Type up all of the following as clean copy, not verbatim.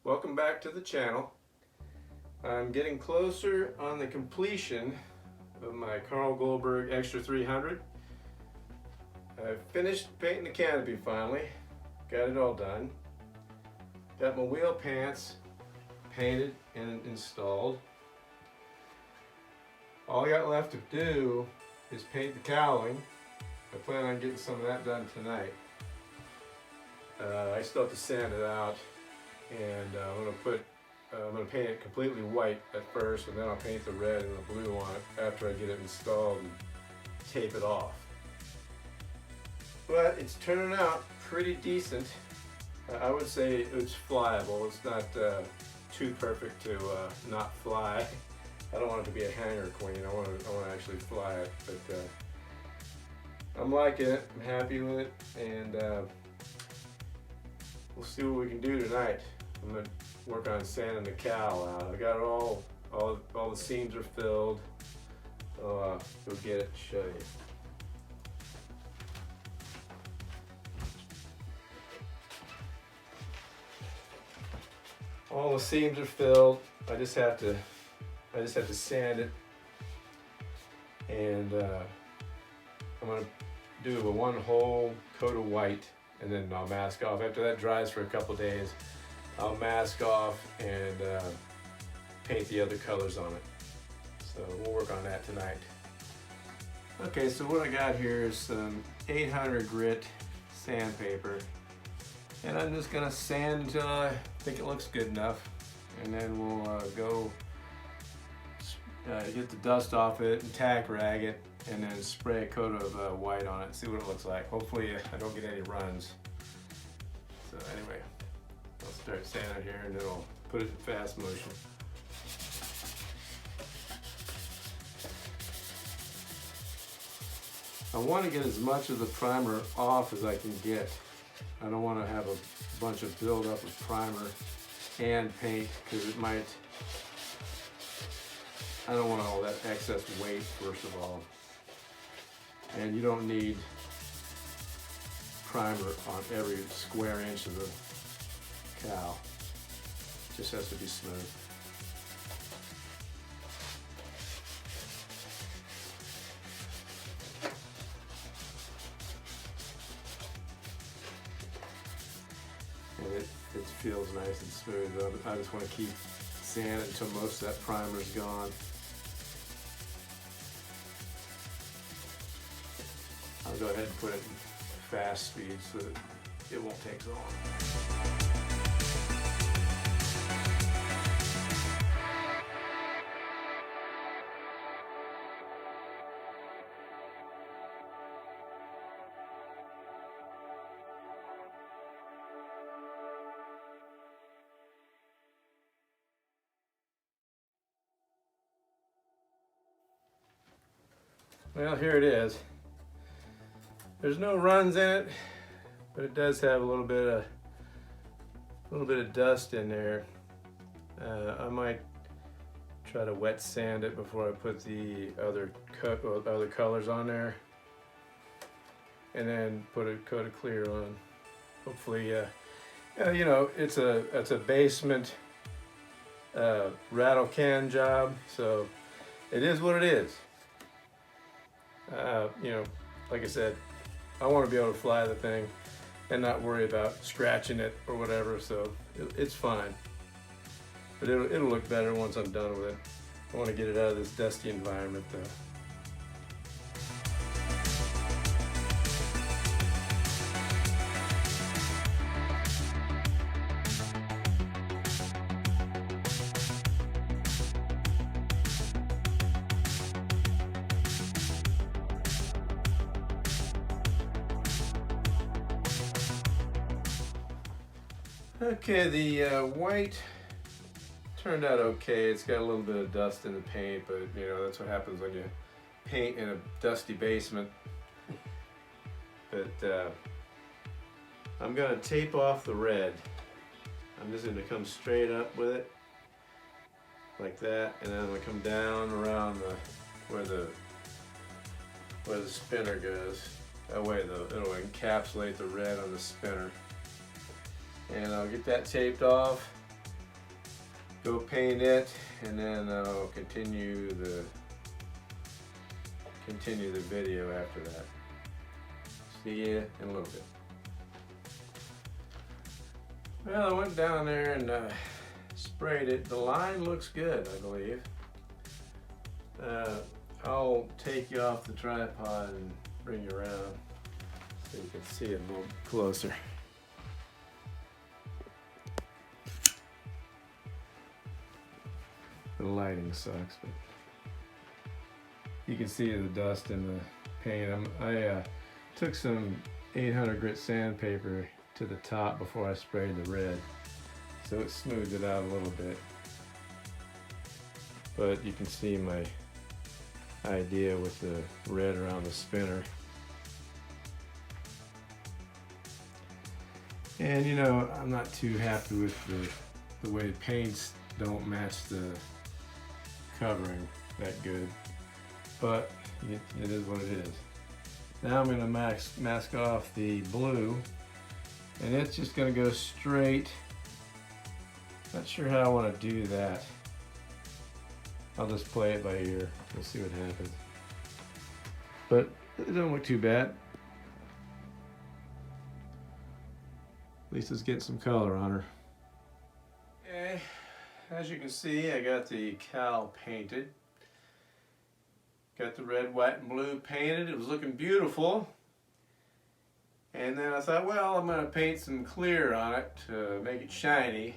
Welcome back to the channel. I'm getting closer on the completion of my Goldberg Extra 300. I finished painting the canopy finally, got it all done. Got my wheel pants painted and installed. All I got left to do is paint the cowling. I plan on getting some of that done tonight. I still have to sand it out, and I'm gonna paint it completely white at first, and then I'll paint the red and the blue on it after I get it installed and tape it off. But it's turning out pretty decent. I would say it's flyable. It's not too perfect to not fly. I don't want it to be a hanger queen. I want to actually fly it. But I'm liking it. I'm happy with it, and we'll see what we can do tonight. I'm gonna work on sanding the cowl out. I got it all the seams are filled. So go get it and show you. All the seams are filled. I just have to sand it, and I'm gonna do a one whole coat of white, and then I'll mask off. After that dries for a couple days, I'll mask off and paint the other colors on it. So we'll work on that tonight. Okay, so what I got here is some 800 grit sandpaper, and I'm just gonna sand until I think it looks good enough, and then we'll go get the dust off it and tack rag it, and then spray a coat of white on it, see what it looks like. Hopefully I don't get any runs. So anyway, I'll start sanding here, and then I'll put it in fast motion. I want to get as much of the primer off as I can get. I don't want to have a bunch of buildup of primer and paint, because it might, I don't want all that excess weight, first of all. And you don't need primer on every square inch of the cowl. It just has to be smooth. And it feels nice and smooth. I just want to keep sanding until most of that primer's gone. I'll go ahead and put it in fast speed so that it won't take so long. Well, here it is. There's no runs in it, but it does have a little bit of dust in there. I might try to wet sand it before I put the other colors on there, and then put a coat of clear on. Hopefully, you know, it's a basement rattle can job, so it is what it is. You know, like I said, I want to be able to fly the thing and not worry about scratching it or whatever, so it's fine. But it'll look better once I'm done with it. I want to get it out of this dusty environment though. Okay, the white turned out okay. It's got a little bit of dust in the paint, but you know, that's what happens when you paint in a dusty basement. But I'm gonna tape off the red. I'm just gonna come straight up with it like that, and then I'm gonna come down around where the spinner goes. That way it'll encapsulate the red on the spinner. And I'll get that taped off, go paint it, and then I'll continue the video after that. See you in a little bit. Well, I went down there and sprayed it. The line looks good, I believe. I'll take you off the tripod and bring you around so you can see it a little closer. The lighting sucks, but you can see the dust in the paint. I took some 800 grit sandpaper to the top before I sprayed the red, so it smoothed it out a little bit. But you can see my idea with the red around the spinner. And you know, I'm not too happy with the way the paints don't match the covering that good, but it is what it is. Now I'm going to mask off the blue, and it's just going to go straight. Not sure how I want to do that. I'll just play it by ear. We'll see what happens. But it doesn't look too bad. At least it's getting some color on her. Okay, as you can see, I got the cowl painted. Got the red, white, and blue painted. It was looking beautiful. And then I thought, well, I'm going to paint some clear on it to make it shiny.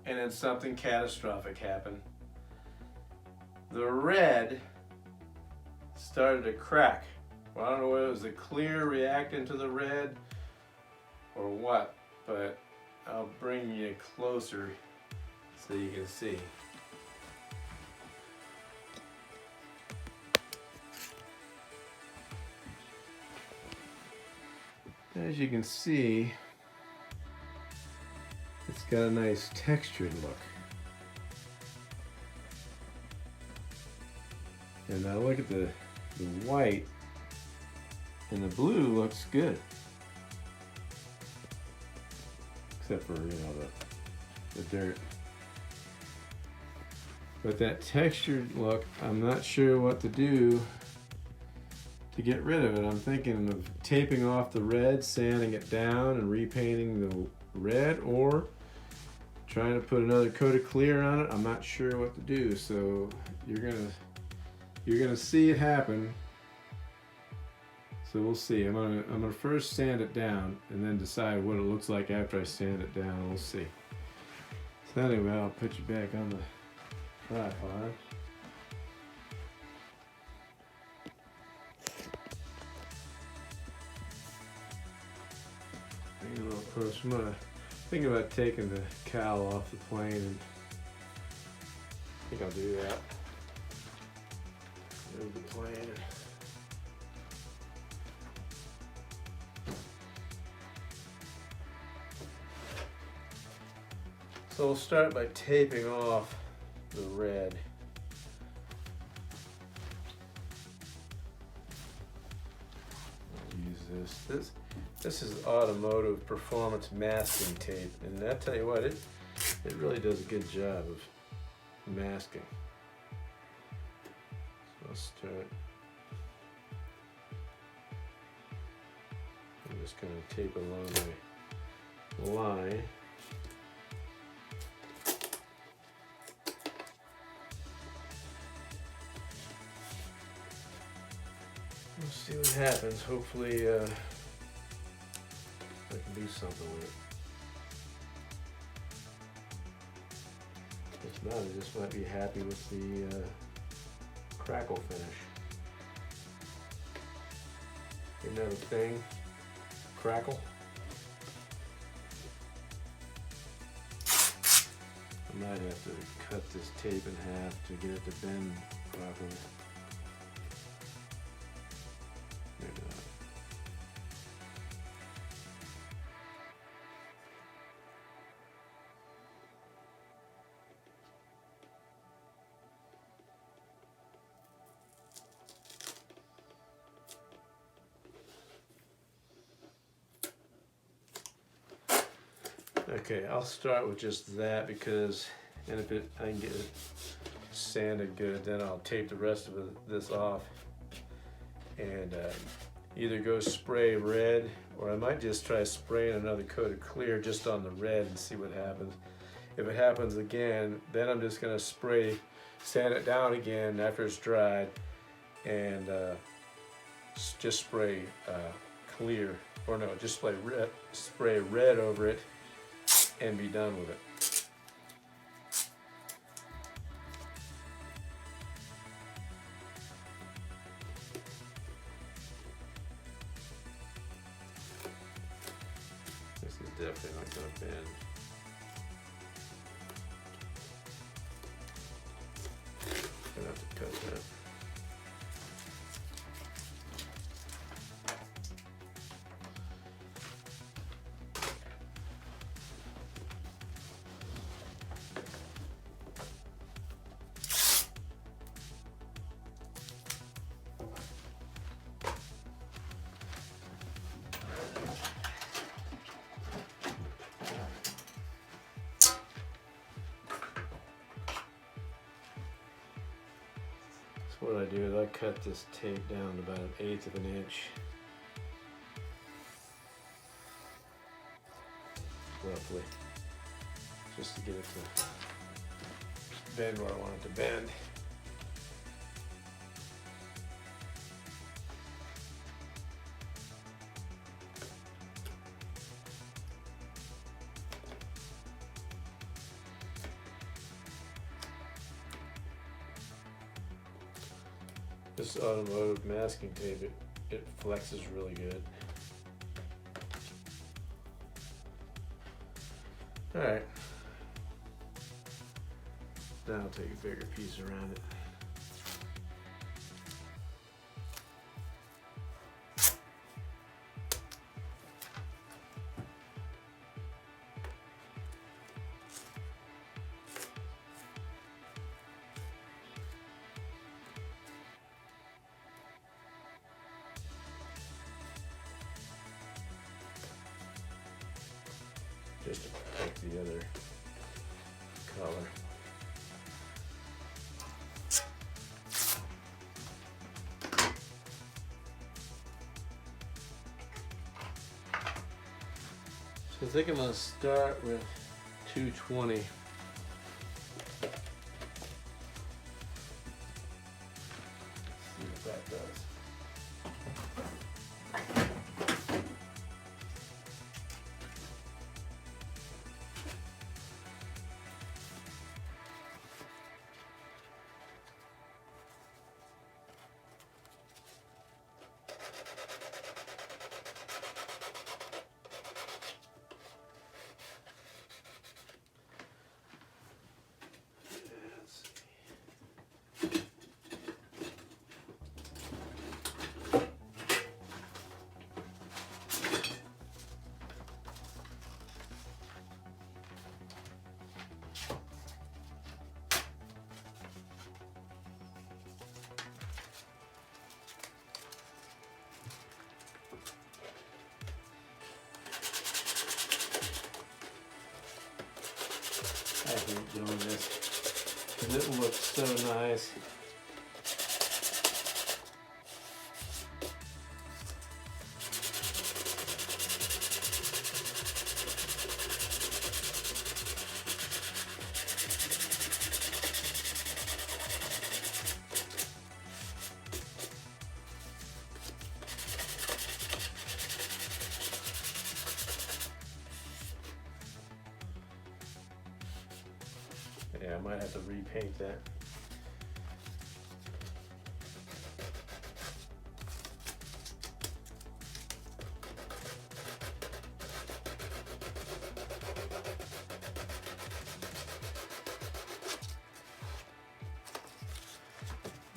And then something catastrophic happened. The red started to crack. Well, I don't know whether it was the clear reacting to the red or what, but I'll bring you closer so you can see. As you can see, it's got a nice textured look. And now look at the white, and the blue looks good. Except for, you know, the dirt. But that textured look, I'm not sure what to do to get rid of it. I'm thinking of taping off the red, sanding it down, and repainting the red, or trying to put another coat of clear on it. I'm not sure what to do, so you're gonna see it happen. So we'll see. I'm gonna first sand it down and then decide what it looks like after I sand it down. We'll see. So anyway, I'll put you back on the tripod. Bring it a little closer. I'm thinking about taking the cowl off the plane, and I think I'll do that. Move the plane. So we'll start by taping off the red. I'll use this. This is automotive performance masking tape, and I tell you what, it really does a good job of masking. So I'll start. I'm just going to tape along my line. We'll see what happens. Hopefully I can do something with it. If not, I just might be happy with the crackle finish. Isn't that a thing? Crackle? I might have to cut this tape in half to get it to bend properly. Maybe not. Okay, I'll start with just that because And if I can get it sanded good, then I'll tape the rest of this off and either go spray red, or I might just try spraying another coat of clear just on the red and see what happens. If it happens again, then I'm just gonna sand it down again after it's dried, and just spray clear, or no, just spray red over it and be done with it. This is definitely not going to bend. Gonna have to cut that. What I do is I cut this tape down to about 1/8 of an inch, roughly, just to get it to bend where I want it to bend. This automotive masking tape, it flexes really good. All right. Now I'll take a bigger piece around it. Just to protect the other color. So I think I'm going to start with 220. See what that does. I hate doing this because it looks so nice. Yeah, I might have to repaint that.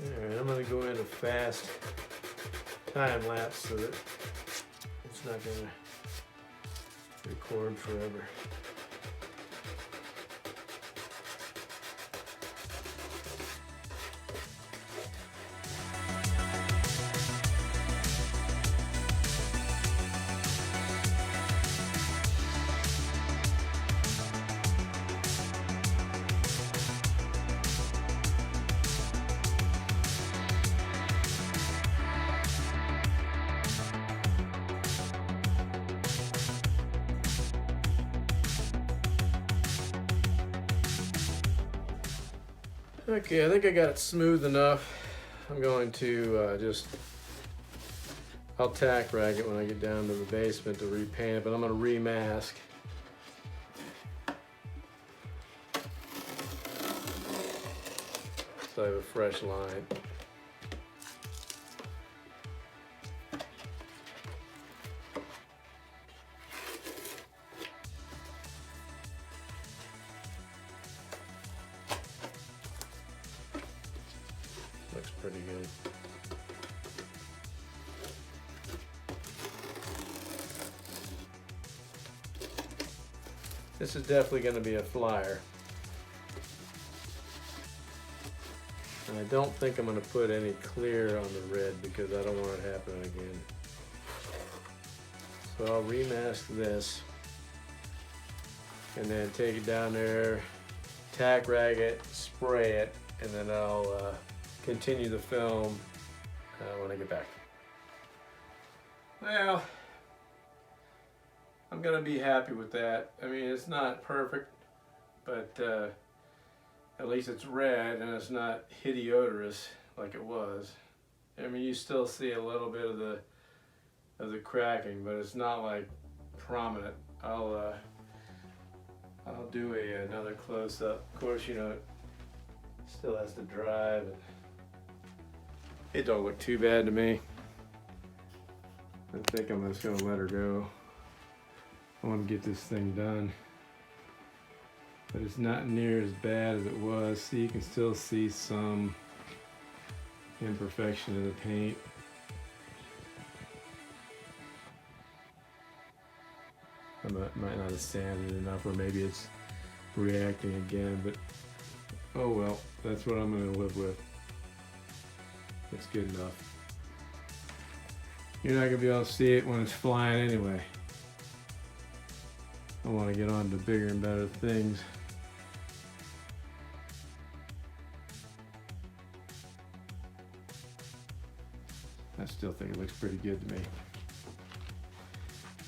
Alright, I'm going to go into fast time lapse so that it's not going to record forever. Okay, I think I got it smooth enough. I'm going to I'll tack rag it when I get down to the basement to repaint it, but I'm going to remask. So I have a fresh line. Looks pretty good. This is definitely going to be a flyer. And I don't think I'm going to put any clear on the red because I don't want it happening again. So I'll remask this and then take it down there, tack rag it, spray it, and then I'll continue the film when I get back. Well, I'm gonna be happy with that. I mean, it's not perfect, but at least it's red and it's not hideodorous like it was. I mean, you still see a little bit of the cracking, but it's not like prominent. I'll do another close up. Of course, you know, it still has to dry, but it don't look too bad to me. I think I'm just gonna let her go. I want to get this thing done, but it's not near as bad as it was. See, you can still see some imperfection in the paint. I might not have sanded enough, or maybe it's reacting again, but oh well, that's what I'm going to live with. It's good enough. You're not going to be able to see it when it's flying anyway. I want to get on to bigger and better things. I still think it looks pretty good to me.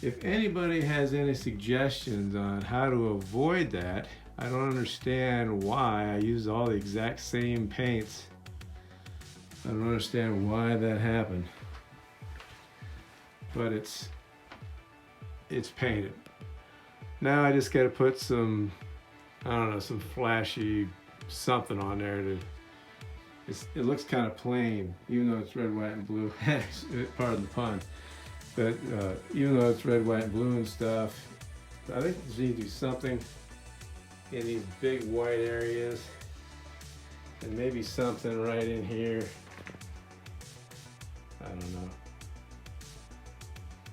If anybody has any suggestions on how to avoid that, I don't understand why I use all the exact same paints. I don't understand why that happened. But it's painted. Now I just got to put some, I don't know, some flashy something on there to, it looks kind of plain, even though it's red, white, and blue. Pardon the pun. But even though it's red, white, and blue and stuff, I think there's need to do something in these big white areas, and maybe something right in here. I don't know.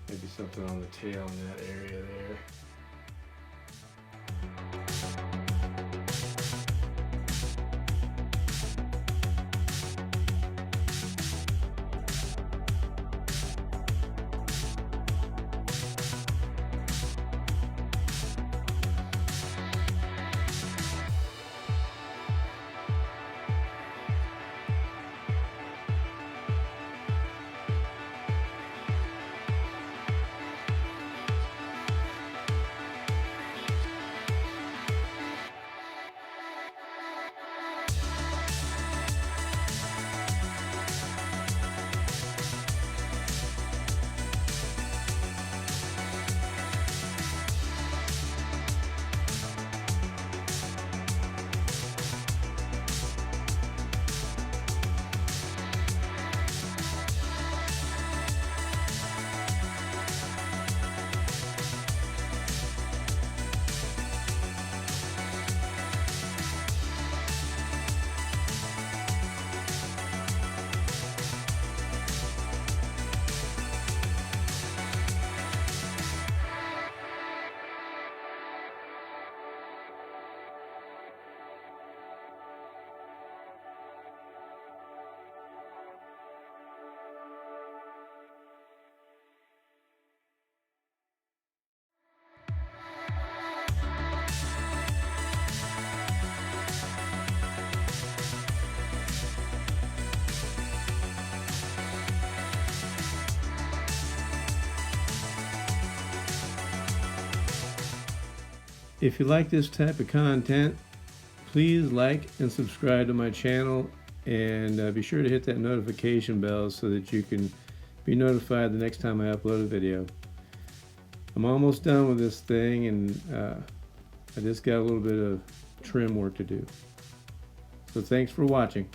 Maybe something on the tail in that area there. If you like this type of content, Please like and subscribe to my channel, and be sure to hit that notification bell so that you can be notified the next time I upload a video. I'm almost done with this thing, and I just got a little bit of trim work to do. So thanks for watching.